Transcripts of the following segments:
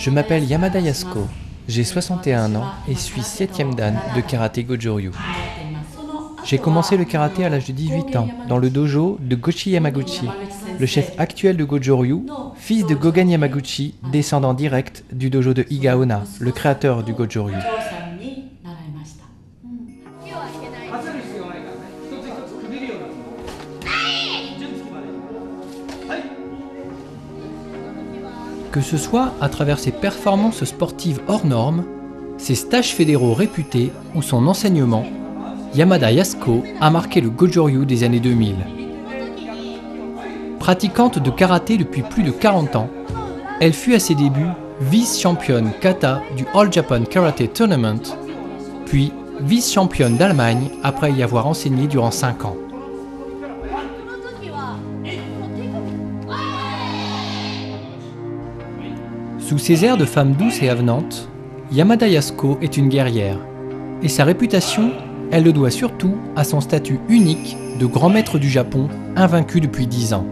Je m'appelle Yamada Yasuko, j'ai 61 ans et suis 7e dan de karaté Goju-Ryu. J'ai commencé le karaté à l'âge de 18 ans dans le dojo de Gochi Yamaguchi, le chef actuel de Goju-Ryu, fils de Gogen Yamaguchi, descendant direct du dojo de Higa-Onna, le créateur du Goju-Ryu. Que ce soit à travers ses performances sportives hors normes, ses stages fédéraux réputés ou son enseignement, Yamada Yasuko a marqué le Goju-Ryu des années 2000. Pratiquante de karaté depuis plus de 40 ans, elle fut à ses débuts vice-championne kata du All Japan Karate Tournament, puis vice-championne d'Allemagne après y avoir enseigné durant 5 ans. Sous ses airs de femme douce et avenante, Yamada Yasuko est une guerrière, et sa réputation, elle le doit surtout à son statut unique de grand maître du Japon, invaincu depuis 10 ans.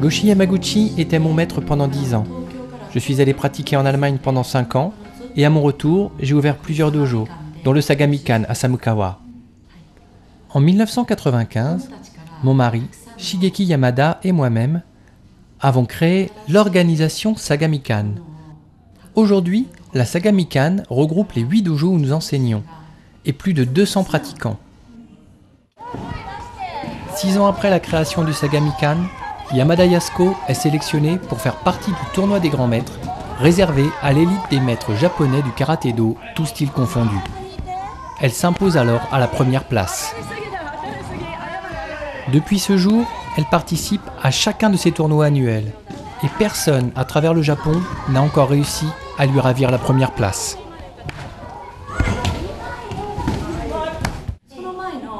Gochi Yamaguchi était mon maître pendant 10 ans. Je suis allé pratiquer en Allemagne pendant 5 ans et à mon retour, j'ai ouvert plusieurs dojos, dont le Sagamikan à Samukawa. En 1995, mon mari, Shigeki Yamada et moi-même avons créé l'organisation Sagamikan. Aujourd'hui, la Sagamikan regroupe les 8 dojos où nous enseignons et plus de 200 pratiquants. 6 ans après la création du Sagamikan, Yamada Yasuko est sélectionnée pour faire partie du tournoi des grands maîtres, réservé à l'élite des maîtres japonais du karaté-do, tous styles confondus. Elle s'impose alors à la première place. Depuis ce jour, elle participe à chacun de ces tournois annuels, et personne à travers le Japon n'a encore réussi à lui ravir la première place.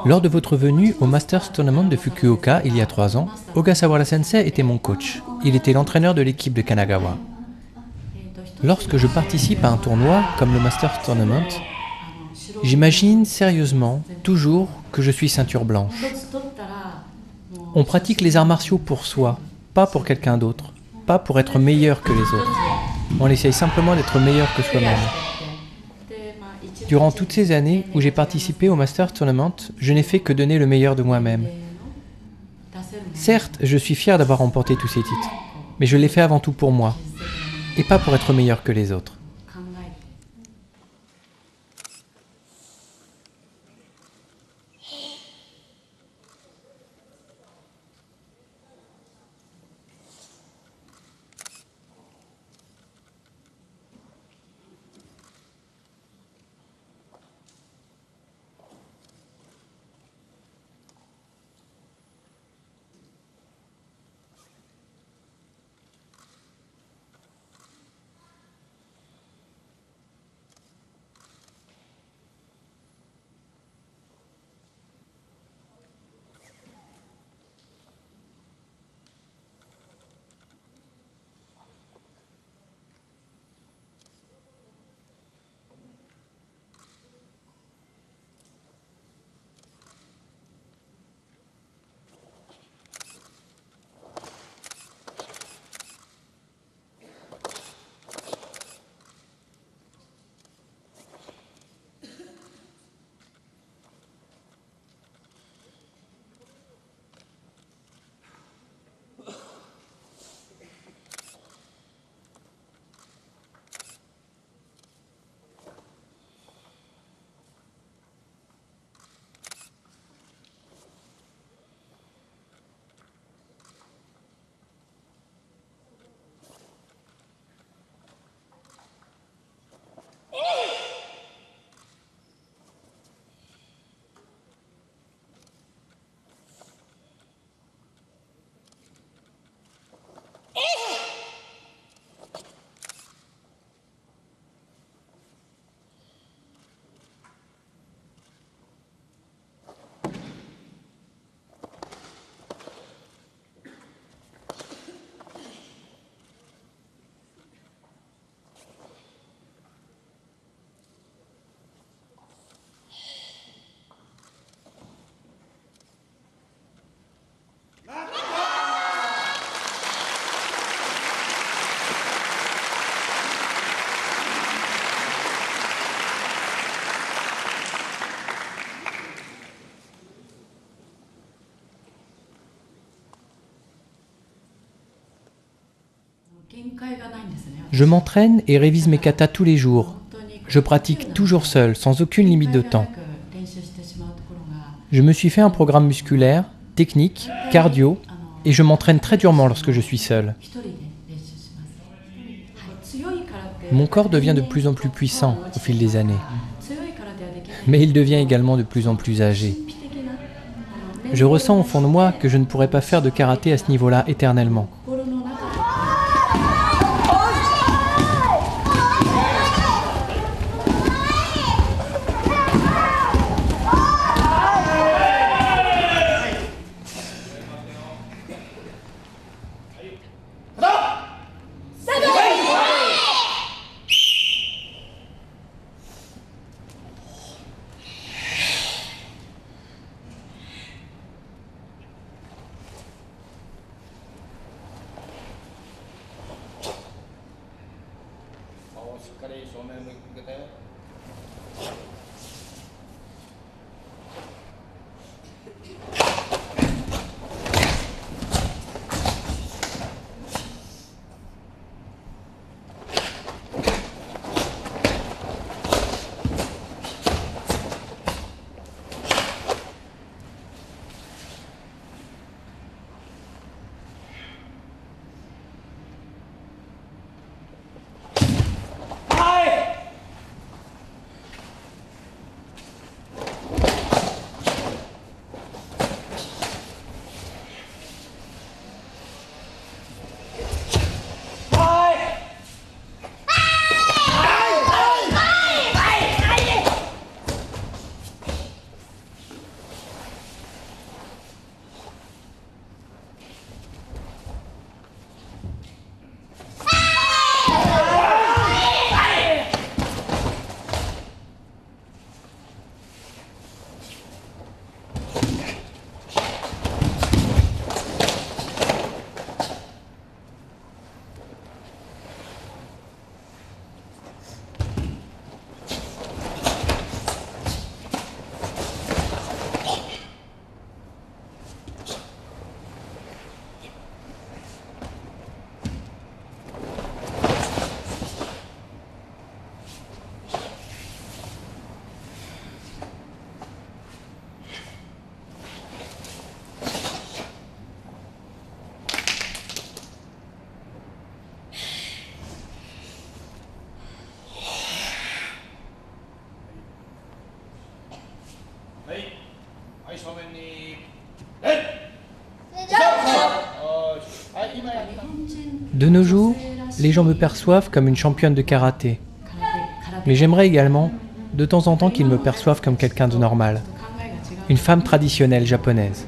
Lors de votre venue au Masters Tournament de Fukuoka il y a 3 ans, Ogasawara Sensei était mon coach. Il était l'entraîneur de l'équipe de Kanagawa. Lorsque je participe à un tournoi comme le Masters Tournament, j'imagine sérieusement toujours que je suis ceinture blanche. On pratique les arts martiaux pour soi, pas pour quelqu'un d'autre, pas pour être meilleur que les autres. On essaye simplement d'être meilleur que soi-même. Durant toutes ces années où j'ai participé au Masters Tournament, je n'ai fait que donner le meilleur de moi-même. Certes, je suis fier d'avoir remporté tous ces titres, mais je l'ai fait avant tout pour moi, et pas pour être meilleur que les autres. Je m'entraîne et révise mes katas tous les jours. Je pratique toujours seul, sans aucune limite de temps. Je me suis fait un programme musculaire, technique, cardio, et je m'entraîne très durement lorsque je suis seul. Mon corps devient de plus en plus puissant au fil des années, mais il devient également de plus en plus âgé. Je ressens au fond de moi que je ne pourrais pas faire de karaté à ce niveau-là éternellement. De nos jours, les gens me perçoivent comme une championne de karaté. Mais j'aimerais également, de temps en temps, qu'ils me perçoivent comme quelqu'un de normal. Une femme traditionnelle japonaise.